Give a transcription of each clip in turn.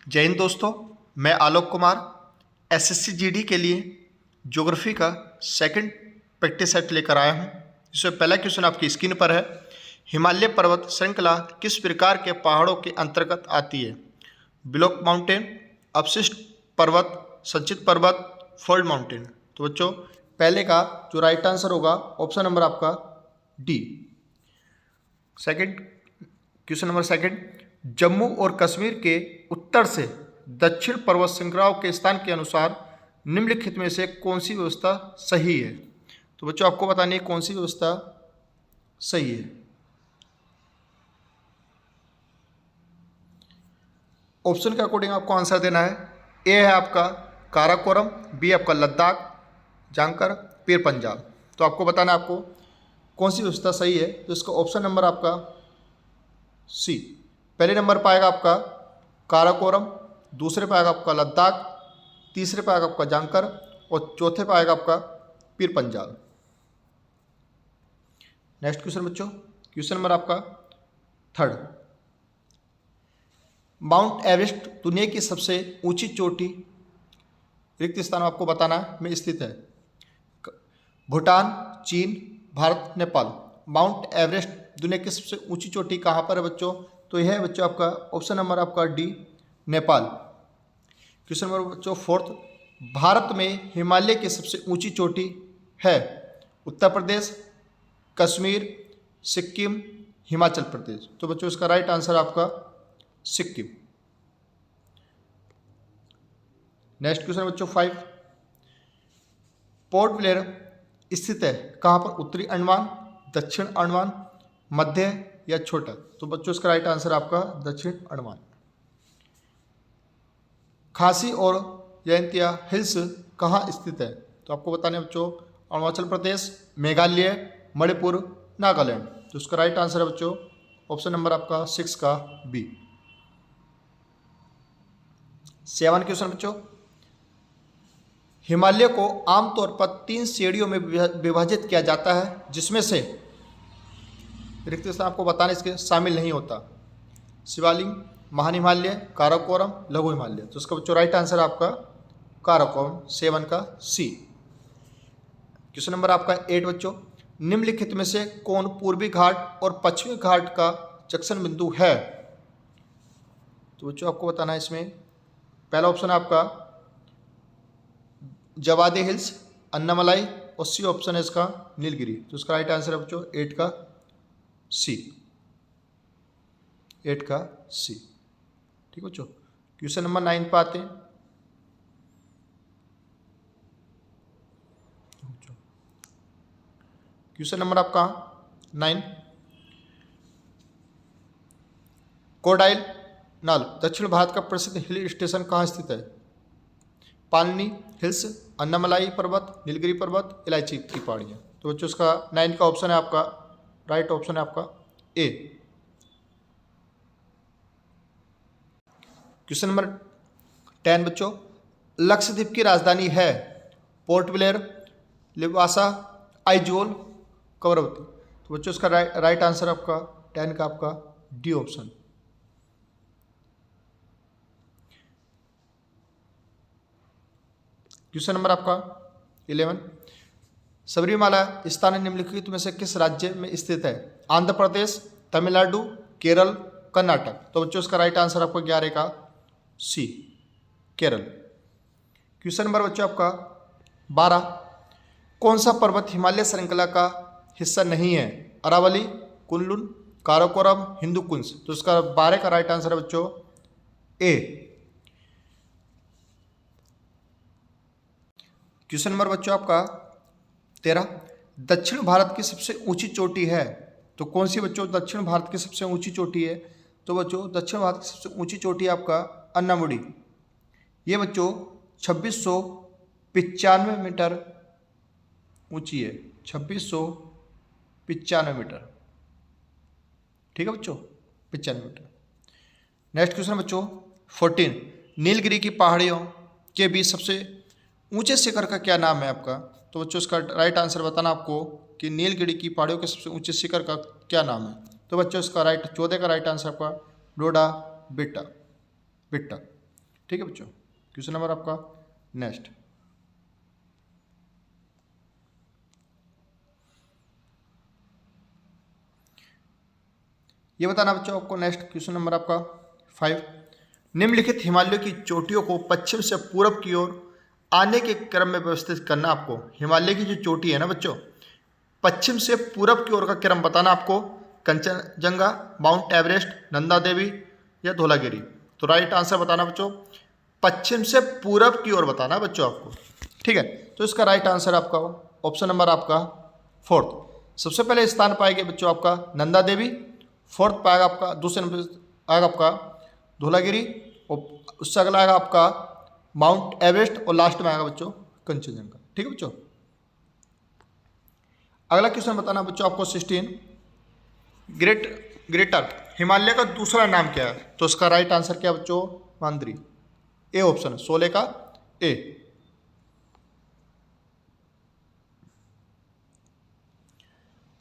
जय हिंद दोस्तों, मैं आलोक कुमार एसएससी जीडी के लिए ज्योग्राफी का सेकंड प्रैक्टिस सेट लेकर आया हूं। इसमें पहला क्वेश्चन आपकी स्क्रीन पर है। हिमालय पर्वत श्रृंखला किस प्रकार के पहाड़ों के अंतर्गत आती है? ब्लॉक माउंटेन, अवशिष्ट पर्वत, संचित पर्वत, फोल्ड माउंटेन। तो बच्चों पहले का जो राइट आंसर होगा ऑप्शन नंबर आपका D. Second question number second, Jammu और कश्मीर के उत्तर से दक्षिण पर्वत श्रृंखलाओं के स्थान के अनुसार निम्नलिखित में से कौन सी व्यवस्था सही है? तो बच्चों आपको बतानी है कौन सी व्यवस्था सही है। ऑप्शन के अकॉर्डिंग आपको आंसर देना है। ए है आपका काराकोरम, बी आपका लद्दाख, जांकर, पीर पंजाल। तो आपको बताना है आपको कौन सी व्यवस्था सही है। तो इसका ऑप्शन नंबर आपका सी। पहले नंबर पाएगा आपका काराकोरम, दूसरे पाएगा आपका लद्दाख, तीसरे पाएगा आपका जांकर और चौथे पाएगा आपका पीर पंजाल। नेक्स्ट क्वेश्चन बच्चों, क्वेश्चन नंबर आपका थर्ड, माउंट एवरेस्ट दुनिया की सबसे ऊंची चोटी रिक्त स्थान आपको बताना में स्थित है। भूटान, चीन, भारत, नेपाल। माउंट एवरेस्ट दुनिया की सबसे ऊंची चोटी कहाँ पर है बच्चों? तो यह है बच्चों आपका ऑप्शन नंबर आपका डी, नेपाल। क्वेश्चन नंबर बच्चों फोर्थ, भारत में हिमालय की सबसे ऊंची चोटी है उत्तर प्रदेश, कश्मीर, सिक्किम, हिमाचल प्रदेश। तो बच्चों इसका राइट आंसर आपका सिक्किम। नेक्स्ट क्वेश्चन बच्चों 5, पोर्ट ब्लेयर स्थित है कहाँ पर? उत्तरी अंडमान, दक्षिण अंडमान, मध्य या छोटा? तो बच्चों इसका राइट आंसर आपका दक्षिण अंडमान। खासी और जयंतिया हिल्स कहाँ स्थित है? तो आपको बताने बच्चों अरुणाचल प्रदेश, मेघालय, मणिपुर, नागालैंड। तो इसका राइट आंसर है बच्चों ऑप्शन नंबर आपका 6 का बी। 7 क्वेश्चन बच्चों, हिमालय को आमतौर पर 3 श्रेणियों में विभाजित किया जाता है जिसमें से रिक्त स्थान आपको बताना इसके शामिल नहीं होता। शिवालिक, महान हिमालय, काराकोरम, लघु हिमालय। तो इसका बच्चों राइट आंसर आपका काराकोरम 7 का सी। क्वेश्चन नंबर आपका 8 बच्चों, निम्नलिखित में से कौन पूर्वी घाट और पश्चिमी घाट का जंक्शन बिंदु है? तो बच्चों आपको बताना है इसमें पहला ऑप्शन आपका जवादे हिल्स, अन्नामलाई और सी ऑप्शन है इसका नीलगिरी। तो इसका राइट आंसर है बच्चों 8 का सी, 8 का सी। ठीक बच्चों, क्वेश्चन नंबर 9 पर आते हैं। क्वेश्चन नंबर आपका 9, कोडाइल नाल दक्षिण भारत का प्रसिद्ध हिल स्टेशन कहाँ स्थित है? पालनी हिल्स, अन्नामलाई पर्वत, नीलगिरी पर्वत, इलायची की पहाड़ियाँ। तो बच्चों इसका 9 का ऑप्शन है आपका राइट ऑप्शन है आपका ए। क्वेश्चन नंबर 10 बच्चों, लक्षद्वीप की राजधानी है पोर्ट ब्लेयर, लिबासा, आइजोल, कवरवती। तो बच्चों इसका राइट आंसर आपका 10 का आपका डी ऑप्शन। क्वेश्चन नंबर आपका 11, सबरीमाला स्थान निम्नलिखित में से किस राज्य में स्थित है? आंध्र प्रदेश, तमिलनाडु, केरल, कर्नाटक। तो बच्चों इसका राइट आंसर आपका 11 का सी, केरल। क्वेश्चन नंबर बच्चों आपका 12, कौन सा पर्वत हिमालय श्रृंखला का हिस्सा नहीं है? अरावली, कुनलुन, काराकोरम, हिंदुकुश। तो इसका 12 का राइट आंसर है बच्चों ए। क्वेश्चन नंबर बच्चों आपका 13, दक्षिण भारत की सबसे ऊंची चोटी है तो कौन सी बच्चों दक्षिण भारत की सबसे ऊंची चोटी है? तो बच्चों दक्षिण भारत की सबसे ऊंची चोटी आपका अन्नामुडी। ये बच्चों 2695 मीटर ऊंची है, 2695 मीटर। ठीक है बच्चों, 95 मीटर। नेक्स्ट क्वेश्चन बच्चों 14, नीलगिरी की पहाड़ियों के बीच सबसे ऊंचे शिखर का क्या नाम है आपका? तो बच्चों इसका राइट आंसर बताना आपको कि नीलगिरी की पहाड़ियों के सबसे ऊंचे शिखर का क्या नाम है। तो बच्चों इसका 14 का राइट आंसर आपका डोडा बेटा। ठीक है बच्चों। क्वेश्चन नंबर आपका नेक्स्ट, ये बताना बच्चों आपको नेक्स्ट क्वेश्चन नंबर आपका 5, निम्नलिखित हिमालयों की चोटियों को पश्चिम से पूरब की ओर आने के क्रम में व्यवस्थित करना। आपको हिमालय की जो चोटी है ना बच्चों, पश्चिम से पूरब की ओर का क्रम बताना आपको। कंचनजंगा, माउंट एवरेस्ट, नंदा देवी या धौलागिरी। तो राइट आंसर बताना बच्चों, पश्चिम से पूरब की ओर बताना बच्चों आपको। ठीक है, तो इसका राइट आंसर आपका ऑप्शन नंबर आपका 4th। सबसे पहले स्थान पाएंगे बच्चों आपका नंदा देवी, 4th पाएगा आपका, दूसरे नंबर आएगा आपका धौलागिरी, और उससे अगला आएगा आपका माउंट एवरेस्ट, और लास्ट में आएगा बच्चों कंचनजंगा। ठीक है बच्चों। अगला क्वेश्चन बताना बच्चों आपको 16, ग्रेटर हिमालय का दूसरा नाम क्या है? तो इसका राइट आंसर क्या है बच्चों? मांद्री, ए ऑप्शन, 16 का ए।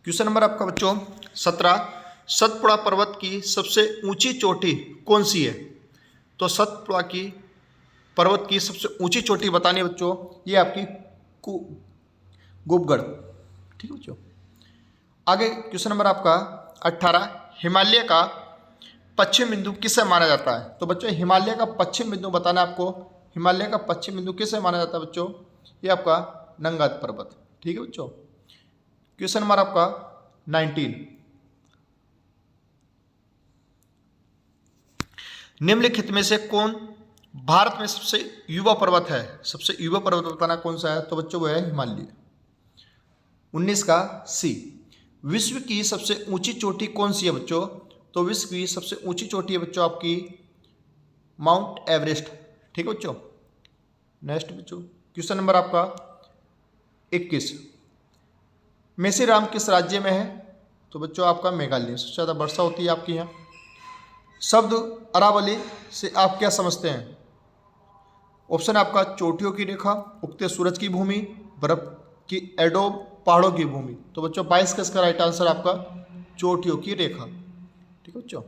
क्वेश्चन नंबर आपका बच्चों 17, सतपुड़ा पर्वत की सबसे ऊंची चोटी कौन सी है? तो सतपुड़ा की पर्वत की सबसे ऊंची चोटी बतानी है बच्चों, ये आपकी गुपगढ़। ठीक है बच्चों। आगे क्वेश्चन नंबर आपका 18, हिमालय का पश्चिम बिंदु किसे माना जाता है? तो बच्चों हिमालय का पश्चिम बिंदु बताना है आपको। हिमालय का पश्चिम बिंदु किसे माना जाता है बच्चों? ये आपका नंगा पर्वत। ठीक है बच्चों। क्वेश्चन नंबर आपका 19, निम्नलिखित में से कौन भारत में सबसे युवा पर्वत है? सबसे युवा पर्वत बताना कौन सा है? तो बच्चों वो है हिमालय। 19 का सी। विश्व की सबसे ऊंची चोटी कौन सी है बच्चों? तो विश्व की सबसे ऊंची चोटी है बच्चों आपकी माउंट एवरेस्ट। ठीक है बच्चों। नेक्स्ट बच्चों क्वेश्चन नंबर आपका 21, मेसीराम किस राज्य में है? तो बच्चों आपका मेघालय। सबसे ज़्यादा वर्षा होती है आपके यहाँ। शब्द अरावली से आप क्या समझते हैं? ऑप्शन आपका चोटियों की रेखा, उगते सूरज की भूमि, बर्फ की एडोब, पहाड़ों की भूमि। तो बच्चों 22 का इसका राइट आंसर आपका चोटियों की रेखा। ठीक है बच्चों।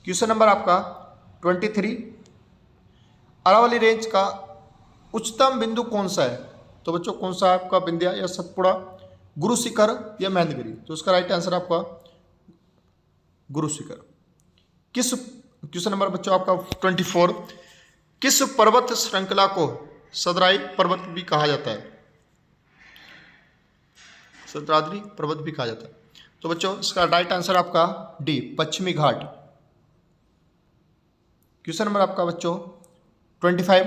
क्वेश्चन नंबर आपका 23, अरावली रेंज का उच्चतम बिंदु कौन सा है? तो बच्चों कौन सा है आपका? विंध्या या सतपुड़ा, गुरु शिखर या महेंद्रगिरी? तो इसका राइट आंसर आपका गुरु शिखर। किस क्वेश्चन नंबर बच्चों आपका 24, किस पर्वत श्रृंखला को सदराई पर्वत भी कहा जाता है? सदाद्री पर्वत भी कहा जाता है। तो बच्चों इसका राइट आंसर आपका डी, पश्चिमी घाट। क्वेश्चन नंबर आपका बच्चों 25,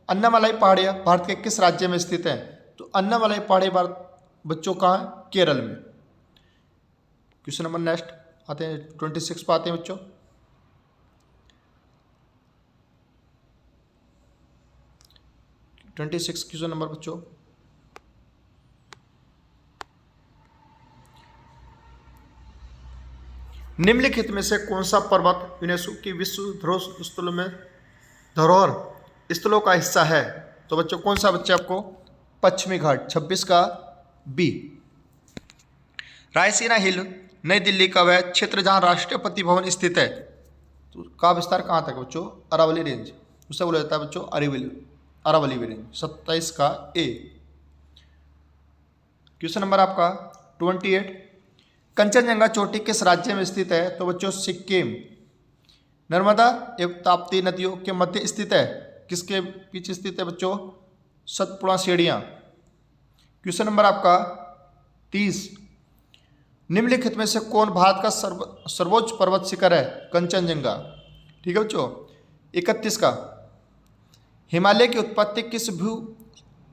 अन्नामलाई पहाड़ियाँ भारत के किस राज्य में स्थित है? तो अन्नामलाई पहाड़ी भारत बच्चों कहाँ है? केरल में। क्वेश्चन नंबर नेक्स्ट आते हैं 26 पर आते हैं बच्चों। क्वेश्चन नंबर बच्चों निम्नलिखित में से कौन सा पर्वत यूनेस्को की विश्व धरोहर स्थलों का हिस्सा है? तो बच्चों कौन सा बच्चे आपको? पश्चिमी घाट, 26 का बी। रायसीना हिल नई दिल्ली का वह क्षेत्र जहां राष्ट्रपति भवन स्थित है, तो का विस्तार कहाँ तक बच्चों? अरावली रेंज, उसे बोला जाता है बच्चों अरावली रेंज। 27 का ए। क्वेश्चन नंबर आपका 28, कंचनजंगा चोटी किस राज्य में स्थित है? तो बच्चों सिक्किम। नर्मदा एवं ताप्ती नदियों के मध्य स्थित है, किसके पीछे स्थित है बच्चों? सतपुड़ा सीढ़ियाँ। क्वेश्चन नंबर आपका 30, निम्नलिखित में से कौन भारत का सर्वोच्च पर्वत शिखर है? कंचनजंगा। ठीक है बच्चों। 31 का, हिमालय की उत्पत्ति किस भू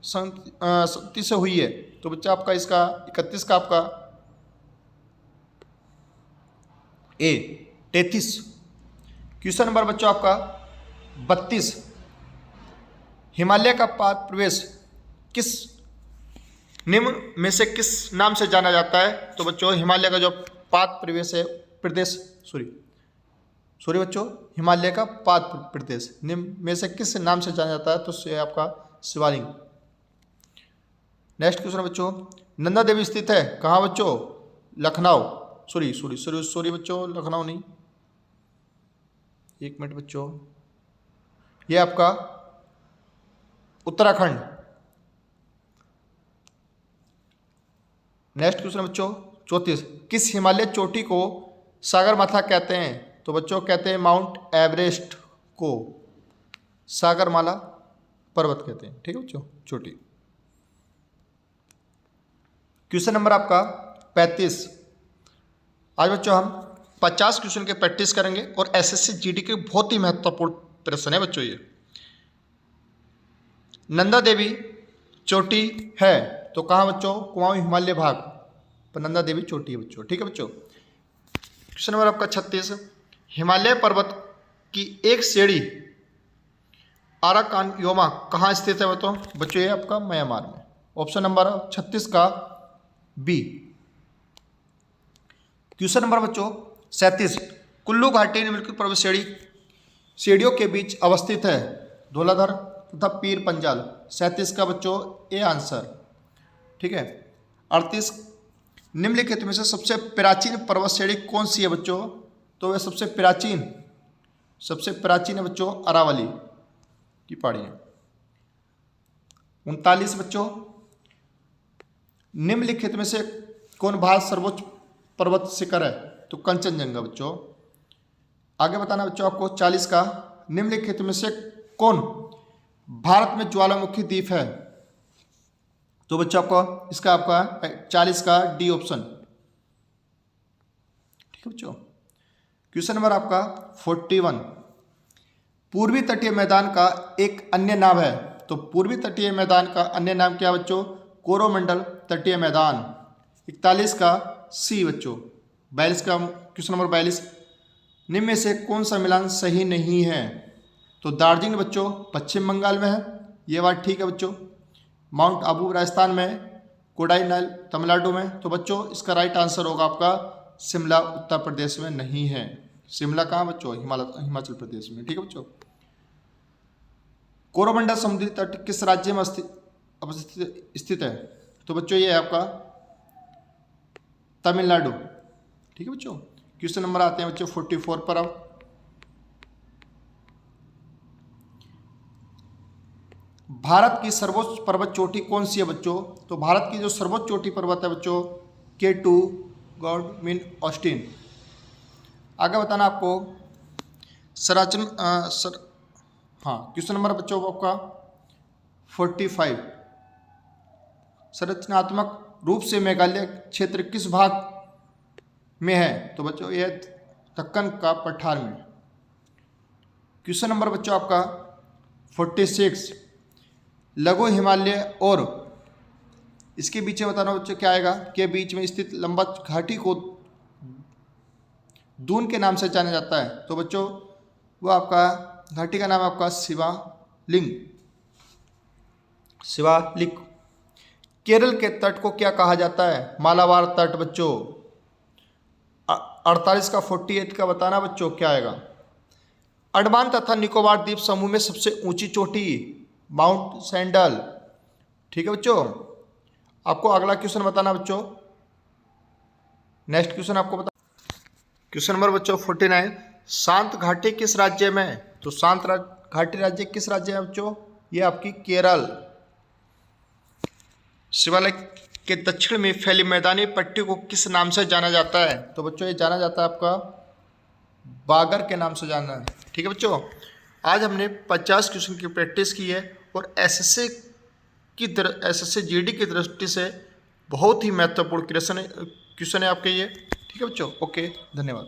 संतति से हुई है? तो बच्चा आपका इसका 31 का आपका ए, 33। क्वेश्चन नंबर बच्चों आपका 32, हिमालय का पाद प्रवेश किस निम्न में से किस नाम से जाना जाता है? तो बच्चों हिमालय का जो पाद प्रवेश है प्रदेश सॉरी बच्चों, हिमालय का पाद प्रदेश निम्न में से किस नाम से जाना जाता है? तो ये आपका शिवालिक। नेक्स्ट क्वेश्चन बच्चों, नंदा देवी स्थित है कहाँ बच्चों? लखनऊ। सॉरी बच्चों, लखनऊ नहीं, एक मिनट बच्चों, ये आपका उत्तराखंड। नेक्स्ट क्वेश्चन बच्चों 34, किस हिमालय चोटी को सागरमाथा कहते हैं? तो बच्चों कहते हैं माउंट एवरेस्ट को सागरमाला पर्वत कहते हैं। ठीक है बच्चों, चोटी। क्वेश्चन नंबर आपका 35। आज बच्चों हम 50 क्वेश्चन के प्रैक्टिस करेंगे और एसएससी जीडी के बहुत ही महत्वपूर्ण प्रश्न है बच्चों ये। नंदा देवी चोटी है तो कहाँ बच्चों? कुमाऊं हिमालय भाग पर नंदा देवी चोटी है बच्चों। ठीक है बच्चों। क्वेश्चन नंबर आपका 36, हिमालय पर्वत की एक सीढ़ी आराकानयोमा कहाँ स्थित है बच्चों? ये आपका म्यांमार में। ऑप्शन नंबर 36 का बी। क्वेश्चन नंबर बच्चों 37, कुल्लू घाटी निम्नलिखित पर्वत सीढ़ियों के बीच अवस्थित है? धौलाधर तथा पीर पंजाल। 37 का बच्चों ए आंसर। ठीक है। 38, निम्नलिखित में से सबसे प्राचीन पर्वत श्रेणी कौन सी है बच्चों? तो वह सबसे प्राचीन है बच्चों अरावली की पहाड़ियाँ। 39 बच्चों, निम्नलिखित में से कौन भारत सर्वोच्च पर्वत शिखर है? तो कंचनजंगा बच्चों। आगे बताना बच्चों आपको 40 का, निम्नलिखित में से कौन भारत में ज्वालामुखी द्वीप है? तो बच्चों आपको इसका आपका 40 का डी ऑप्शन। ठीक है बच्चों। क्वेश्चन नंबर आपका 41, पूर्वी तटीय मैदान का एक अन्य नाम है? तो पूर्वी तटीय मैदान का अन्य नाम क्या बच्चों? कोरोमंडल तटीय मैदान। 41 का सी बच्चों। 42 का क्वेश्चन नंबर 42, निम्न में से कौन सा मिलान सही नहीं है? तो दार्जिलिंग बच्चों पश्चिम बंगाल में है, ये बात ठीक है बच्चों। माउंट आबू राजस्थान में, कोडाईकनाल तमिलनाडु में। तो बच्चों इसका राइट आंसर होगा आपका शिमला उत्तर प्रदेश में नहीं है। शिमला कहाँ बच्चों? हिमाचल प्रदेश में। ठीक है बच्चों। कोरोमंडल समुद्री तट किस राज्य में स्थित है? तो बच्चों ये है आपका तमिलनाडु। ठीक है बच्चों। क्वेश्चन नंबर आते हैं बच्चों 44 पर। अब भारत की सर्वोच्च पर्वत चोटी कौन सी है बच्चों? तो भारत की जो सर्वोच्च चोटी पर्वत है बच्चों K2 गॉडविन ऑस्टिन। आगे बताना आपको क्वेश्चन नंबर बच्चों आपका 45, संरचनात्मक रूप से मेघालय क्षेत्र किस भाग में है? तो बच्चों यह दक्कन का पठार में। क्वेश्चन नंबर बच्चों आपका 46, लघु हिमालय और इसके बीच में बताना बच्चों क्या आएगा? के बीच में स्थित लंबा घाटी को दून के नाम से जाना जाता है। तो बच्चों वो आपका घाटी का नाम आपका शिवालिक। केरल के तट को क्या कहा जाता है? मालाबार तट बच्चों। 48 का 48 का बताना बच्चों क्या आएगा? अंडमान तथा निकोबार द्वीप समूह में सबसे ऊंची चोटी माउंट सैंडल। ठीक है बच्चों। आपको अगला क्वेश्चन बताना बच्चों। नेक्स्ट क्वेश्चन आपको बता, क्वेश्चन नंबर बच्चों 49, शांत घाटी किस राज्य में है? तो शांत घाटी राज्य किस राज्य है बच्चों? ये आपकी केरल। शिवालिक के दक्षिण में फैली मैदानी पट्टी को किस नाम से जाना जाता है? तो बच्चों ये जाना जाता है आपका बागर के नाम से जाना है। ठीक है बच्चों। आज हमने 50 क्वेश्चन की प्रैक्टिस की है और एसएससी जीडी की दृष्टि से बहुत ही महत्वपूर्ण क्वेश्चन है आपके ये। ठीक है बच्चों। ओके, धन्यवाद।